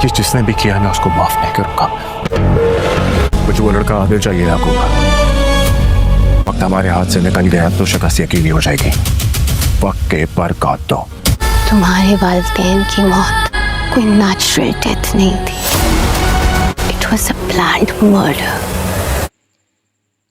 कि जिसने भी किया मैं उसको माफ नहीं करूंगा। मुझे वो लड़का आदिल चाहिए याकूब। वक्त हमारे हाथ से निकल गया तो शिकस्त यकीनी हो जाएगी। वक्त के बरकत दो। तुम्हारे वालिदैन की मौत कोई नेचुरल डेथ नहीं थी, it was a planned murder.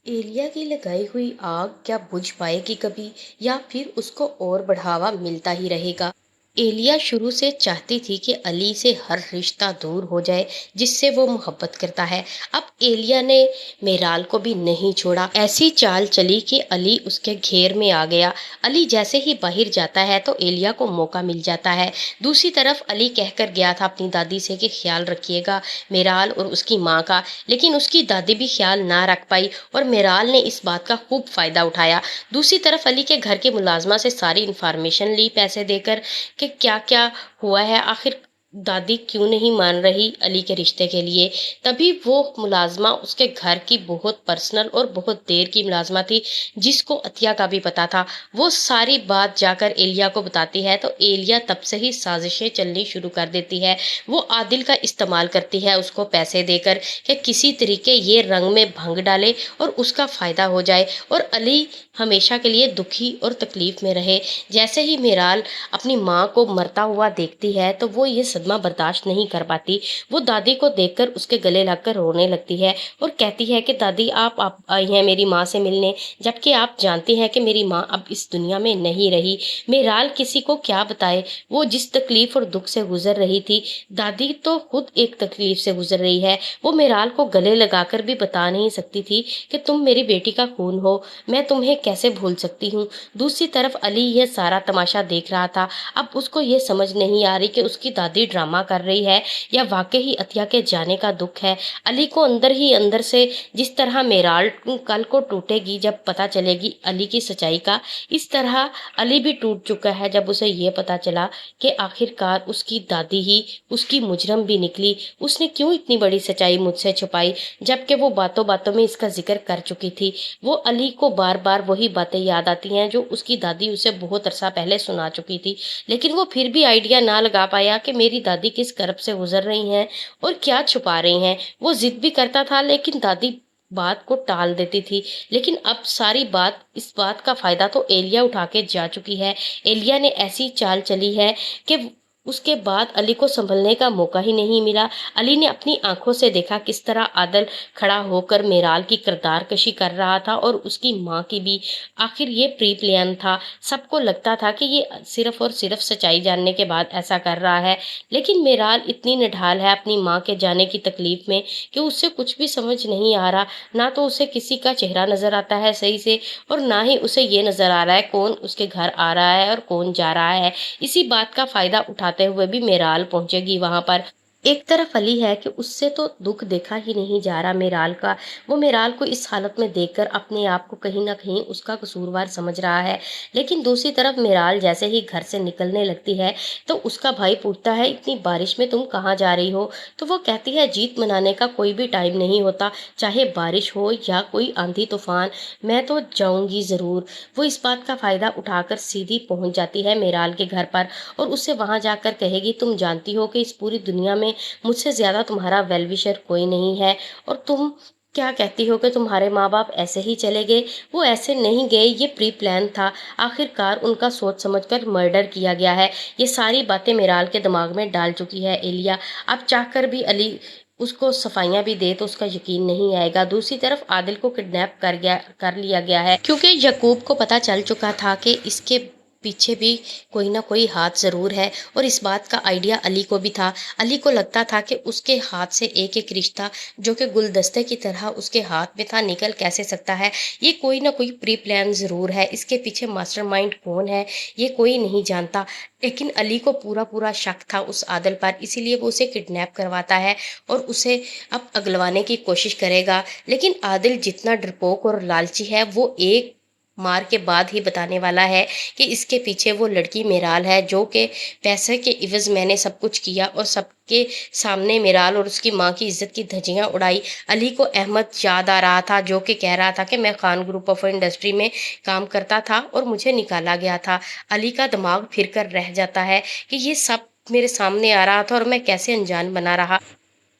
एलिया की लगाई हुई आग क्या बुझ पाएगी कभी, या फिर उसको और बढ़ावा मिलता ही रहेगा। एलिया शुरू से चाहती थी कि अली से हर रिश्ता दूर हो जाए जिससे वो मोहब्बत करता है। अब एलिया ने मेराल को भी नहीं छोड़ा। ऐसी चाल चली कि अली उसके घेर में आ गया। अली जैसे ही बाहर जाता है तो एलिया को मौका मिल जाता है। दूसरी तरफ अली कहकर गया था अपनी दादी से कि ख्याल रखिएगा मेराल और उसकी माँ का, लेकिन उसकी दादी भी ख्याल ना रख पाई और मेराल ने इस बात का खूब फ़ायदा उठाया। दूसरी तरफ अली के घर के मुलाजमा से सारी इन्फॉर्मेशन ली पैसे देकर कि क्या क्या हुआ है, आखिर दादी क्यों नहीं मान रही अली के रिश्ते के लिए। तभी वो मुलाजमा उसके घर की बहुत पर्सनल और बहुत देर की मुलाजमा थी जिसको अतिया का भी पता था। वो सारी बात जाकर एलिया को बताती है तो एलिया तब से ही साजिशें चलनी शुरू कर देती है। वो आदिल का इस्तेमाल करती है उसको पैसे देकर कि किसी तरीके ये रंग में भंग डाले और उसका फ़ायदा हो जाए और अली हमेशा के लिए दुखी और तकलीफ़ में रहे। जैसे ही मेराल अपनी माँ को मरता हुआ देखती है तो वो ये सदमा बर्दाश्त नहीं कर पाती। वो दादी को देखकर उसके गले लगकर रोने लगती है और कहती है कि दादी आप आई हैं मेरी माँ से मिलने, जबकि आप जानती हैं कि मेरी माँ अब इस दुनिया में नहीं रही। मेराल किसी को क्या बताए वो जिस तकलीफ़ और दुख से गुजर रही थी। दादी तो खुद एक तकलीफ़ से गुजर रही है। वो मेराल को गले लगाकर भी बता नहीं सकती थी कि तुम मेरी बेटी का खून हो, मैं तुम्हें कैसे भूल सकती हूँ। दूसरी तरफ अली यह सारा तमाशा देख रहा था। अब उसको ये समझ नहीं आ रही कि उसकी दादी ड्रामा कर रही है या वाकई ही अतिया के जाने का दुख है। अली को अंदर ही अंदर से जिस तरह मेराल कल को टूटेगी जब पता चलेगी अली की सच्चाई का, इस तरह अली भी टूट चुका है जब उसे ये पता चला कि आखिरकार उसकी दादी ही उसकी मुजरम भी निकली। उसने क्यों इतनी बड़ी सच्चाई मुझसे छुपाई जबकि वो बातों बातों में इसका जिक्र कर चुकी थी। वो अली को बार बार वही बातें याद आती हैं जो उसकी दादी उसे बहुत अरसा पहले सुना चुकी थी, लेकिन वो फिर भी आइडिया ना लगा पाया कि मेरी दादी किस करब से गुजर रही हैं और क्या छुपा रही हैं। वो जिद भी करता था लेकिन दादी बात को टाल देती थी। लेकिन अब सारी बात इस बात का फ़ायदा तो एलिया उठा के जा चुकी है। एलिया ने ऐसी चाल चली है कि उसके बाद अली को संभलने का मौका ही नहीं मिला। अली ने अपनी आंखों से देखा किस तरह आदिल खड़ा होकर मेराल की किरदार कशी कर रहा था और उसकी माँ की भी। आखिर ये प्री प्लान था। सबको लगता था कि ये सिर्फ और सिर्फ सच्चाई जानने के बाद ऐसा कर रहा है, लेकिन मेराल इतनी निढाल है अपनी माँ के जाने की तकलीफ में कि उससे कुछ भी समझ नहीं आ रहा। ना तो उसे किसी का चेहरा नज़र आता है सही से और ना ही उसे ये नज़र आ रहा है कौन उसके घर आ रहा है और कौन जा रहा है। इसी बात का फ़ायदा उठाते हुए भी मेराल पहुंचेगी वहां पर। एक तरफ अली है कि उससे तो दुख देखा ही नहीं जा रहा मेराल का। वो मेराल को इस हालत में देखकर अपने आप को कहीं ना कहीं उसका कसूरवार समझ रहा है। लेकिन दूसरी तरफ मेराल जैसे ही घर से निकलने लगती है तो उसका भाई पूछता है इतनी बारिश में तुम कहाँ जा रही हो। तो वो कहती है जीत मनाने का कोई भी टाइम नहीं होता, चाहे बारिश हो या कोई आंधी तूफान, मैं तो जाऊंगी ज़रूर। वो इस बात का फ़ायदा उठाकर सीधी पहुंच जाती है मेराल के घर पर और उससे वहां जाकर कहेगी तुम जानती हो कि इस पूरी दुनिया में मुझसे ज़्यादा तुम्हारा वेल विशर कोई नहीं है और तुम क्या कहती हो कि तुम्हारे माँ बाप ऐसे ही चले गए। वो ऐसे नहीं गए, ये प्री प्लान था। आखिरकार उनका सोच समझकर मर्डर किया गया है। ये सारी बातें मेराल के दिमाग में डाल चुकी है एलिया। अब चाहकर भी अली उसको सफाइयाँ भी दे तो उसका यकीन नहीं आएगा। दूसरी तरफ आदिल को किडनैप कर लिया गया है क्योंकि यकूब को पता चल चुका था कि इसके पीछे भी कोई ना कोई हाथ ज़रूर है और इस बात का आइडिया अली को भी था। अली को लगता था कि उसके हाथ से एक एक रिश्ता जो कि गुलदस्ते की तरह उसके हाथ में था निकल कैसे सकता है। ये कोई ना कोई प्री प्लान ज़रूर है। इसके पीछे मास्टरमाइंड कौन है ये कोई नहीं जानता, लेकिन अली को पूरा पूरा शक था उस आदिल पर, इसीलिए वो उसे किडनैप करवाता है और उसे अब अगलवाने की कोशिश करेगा। लेकिन आदिल जितना डरपोक और लालची है वो एक मार के बाद ही बताने वाला है कि इसके पीछे वो लड़की मेराल है जो कि पैसे के इवज़ मैंने सब कुछ किया और सबके सामने मेराल और उसकी माँ की इज्जत की धज्जियाँ उड़ाई। अली को अहमद याद आ रहा था जो कि कह रहा था कि मैं खान ग्रुप ऑफ इंडस्ट्री में काम करता था और मुझे निकाला गया था। अली का दिमाग फिर कर रह जाता है कि ये सब मेरे सामने आ रहा था और मैं कैसे अनजान बना रहा।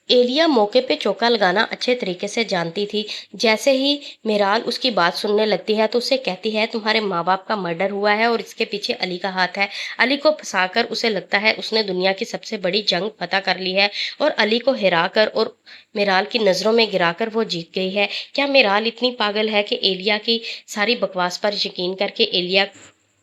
एलिया मौके पे चौका लगाना अच्छे तरीके से जानती थी। जैसे ही मेराल उसकी बात सुनने लगती है तो उसे कहती है, तुम्हारे माँ बाप का मर्डर हुआ है और इसके पीछे अली का हाथ है। अली को फंसाकर उसे लगता है उसने दुनिया की सबसे बड़ी जंग फतह कर ली है और अली को हिराकर और मेराल की नज़रों में गिराकर वो जीत गई है। क्या मेराल इतनी पागल है कि एलिया की सारी बकवास पर यकीन करके एलिया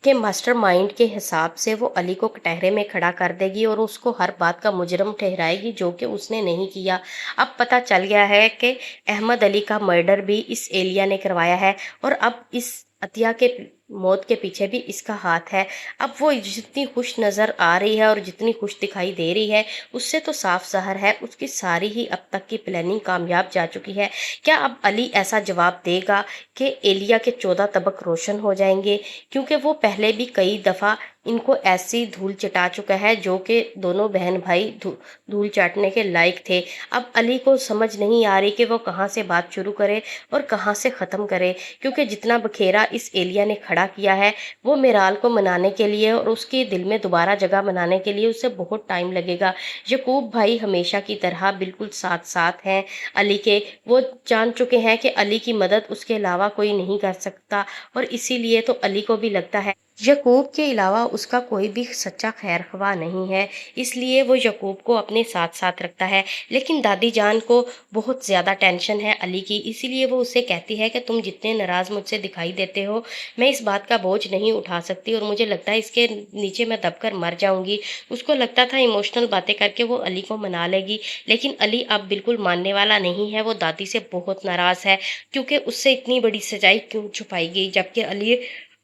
के मास्टरमाइंड के हिसाब से वो अली को कटहरे में खड़ा कर देगी और उसको हर बात का मुजरम ठहराएगी, जो कि उसने नहीं किया। अब पता चल गया है कि अहमद अली का मर्डर भी इस एलिया ने करवाया है और अब इस अतिया के मौत के पीछे भी इसका हाथ है। अब वो जितनी खुश नज़र आ रही है और जितनी खुश दिखाई दे रही है, उससे तो साफ ज़ाहिर है उसकी सारी ही अब तक की प्लानिंग कामयाब जा चुकी है। क्या अब अली ऐसा जवाब देगा कि एलिया के 14 तबक रोशन हो जाएंगे? क्योंकि वो पहले भी कई दफ़ा इनको ऐसी धूल चटा चुका है जो कि दोनों बहन भाई धूल चाटने के लायक थे। अब अली को समझ नहीं आ रही कि वो कहाँ से बात शुरू करे और कहाँ से ख़त्म करे, क्योंकि जितना बखेरा इस एलिया ने खड़ा किया है वो मेराल को मनाने के लिए और उसके दिल में दोबारा जगह बनाने के लिए उसे बहुत टाइम लगेगा। यकूब भाई हमेशा की तरह बिल्कुल साथ साथ हैं अली के। वो जान चुके हैं कि अली की मदद उसके अलावा कोई नहीं कर सकता और इसीलिए तो अली को भी लगता है यकूब के अलावा उसका कोई भी सच्चा खैर ख्वाह नहीं है, इसलिए वो यकूब को अपने साथ साथ रखता है। लेकिन दादी जान को बहुत ज़्यादा टेंशन है अली की, इसीलिए वो उससे कहती है कि तुम जितने नाराज़ मुझसे दिखाई देते हो, मैं इस बात का बोझ नहीं उठा सकती और मुझे लगता है इसके नीचे मैं दबकर मर जाऊंगी। उसको लगता था इमोशनल बातें करके वो अली को मना लेगी, लेकिन अली अब बिल्कुल मानने वाला नहीं है। वो दादी से बहुत नाराज़ है क्योंकि उससे इतनी बड़ी सच्चाई क्यों छुपाई गई, जबकि अली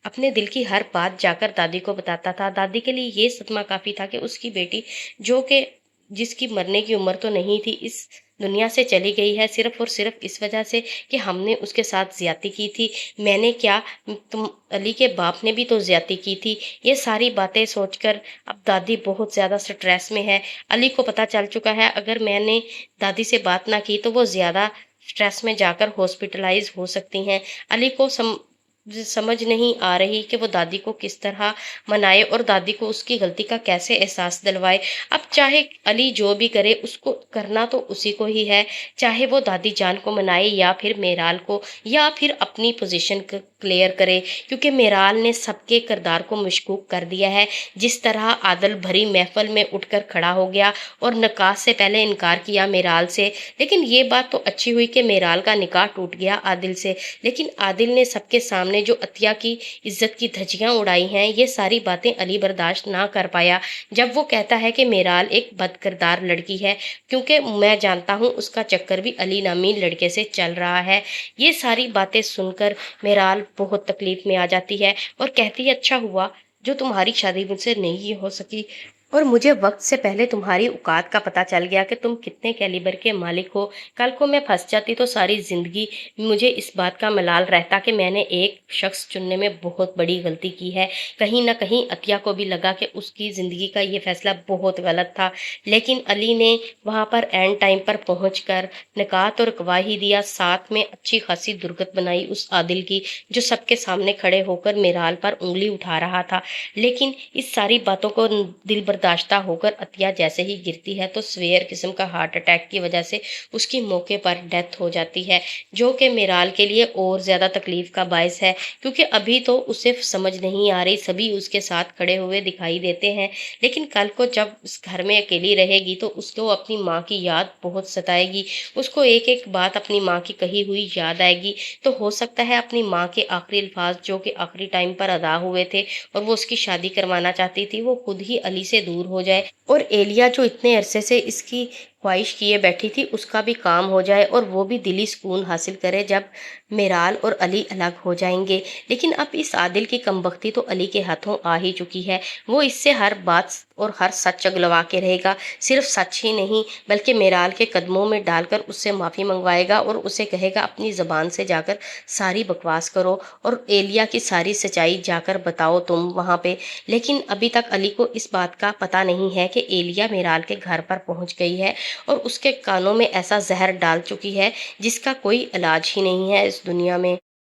अपने दिल की हर बात जाकर दादी को बताता था। दादी के लिए ये सदमा काफ़ी था कि उसकी बेटी, जो कि जिसकी मरने की उम्र तो नहीं थी, इस दुनिया से चली गई है सिर्फ और सिर्फ इस वजह से कि हमने उसके साथ ज्यादती की थी। मैंने क्या, तुम अली के बाप ने भी तो ज्यादती की थी। ये सारी बातें सोचकर अब दादी बहुत ज़्यादा स्ट्रेस में है। अली को पता चल चुका है अगर मैंने दादी से बात ना की तो वो ज़्यादा स्ट्रेस में जाकर हॉस्पिटलाइज हो सकती हैं। अली को समझ नहीं आ रही कि वो दादी को किस तरह मनाए और दादी को उसकी गलती का कैसे एहसास दिलवाए। अब चाहे अली जो भी करे उसको करना तो उसी को ही है, चाहे वो दादी जान को मनाए या फिर मेराल को, या फिर अपनी पोजीशन क्लियर करे, क्योंकि मेराल ने सबके किरदार को मशकूक कर दिया है। जिस तरह आदल भरी महफिल में उठकर खड़ा हो गया और निकाह से पहले इनकार किया मेराल से। लेकिन ये बात तो अच्छी हुई कि मेराल का निकाह टूट गया आदिल से, लेकिन आदिल ने सबके सामने जो अतिया की इज्जत की धज्जियां उड़ाई हैं, ये सारी बातें अली बर्दाश्त ना कर पाया जब वो कहता है कि मेराल एक बदकिरदार लड़की है, क्योंकि मैं जानता हूँ उसका चक्कर भी अली नामी लड़के से चल रहा है। ये सारी बातें सुनकर मेराल बहुत तकलीफ में आ जाती है और कहती है, अच्छा हुआ जो तुम्हारी शादी मुझसे नहीं हो सकी और मुझे वक्त से पहले तुम्हारी औकात का पता चल गया कि तुम कितने कैलिबर के मालिक हो। कल को मैं फंस जाती तो सारी ज़िंदगी मुझे इस बात का मलाल रहता कि मैंने एक शख्स चुनने में बहुत बड़ी गलती की है। कहीं ना कहीं अतिया को भी लगा कि उसकी ज़िंदगी का ये फैसला बहुत गलत था, लेकिन अली ने वहाँ पर एंड टाइम पर पहुँच कर निकात और गवाही दिया, साथ में अच्छी खासी दुर्गत बनाई उस आदिल की जो सबके सामने खड़े होकर मेराल पर उंगली उठा रहा था। लेकिन इस सारी बातों को दिल बर्दाश्ता होकर अतिया जैसे ही गिरती है तो सवेयर किस्म का हार्ट अटैक की वजह से उसकी मौके पर डेथ हो जाती है, जो कि मेराल के लिए और ज़्यादा तकलीफ का बायस है, क्योंकि अभी तो उसे समझ नहीं आ रही। सभी उसके साथ खड़े हुए दिखाई देते हैं, लेकिन कल को जब उस घर में अकेली रहेगी तो उसको अपनी माँ की याद बहुत सताएगी। उसको एक एक बात अपनी माँ की कही हुई याद आएगी। तो हो सकता है अपनी माँ के आखिरी अल्फाज जो कि आखिरी टाइम पर अदा हुए थे और वो उसकी शादी करवाना चाहती थी, वो खुद ही अली से दूर हो जाए और एलिया जो इतने अरसे से इसकी ख्वाहिश किए बैठी थी उसका भी काम हो जाए और वो भी दिली सुकून हासिल करे जब मेराल और अली अलग हो जाएंगे। लेकिन अब इस आदिल की कमबख्ती तो अली के हाथों आ ही चुकी है। वो इससे हर बात और हर सच अगलवा के रहेगा। सिर्फ सच ही नहीं बल्कि मेराल के कदमों में डालकर उससे माफ़ी मंगवाएगा और उसे कहेगा अपनी ज़बान से जाकर सारी बकवास करो और एलिया की सारी सच्चाई जाकर बताओ तुम वहाँ पे। लेकिन अभी तक अली को इस बात का पता नहीं है कि एलिया मेराल के घर पर पहुँच गई है और उसके कानों में ऐसा जहर डाल चुकी है जिसका कोई इलाज ही नहीं है इस दुनिया में।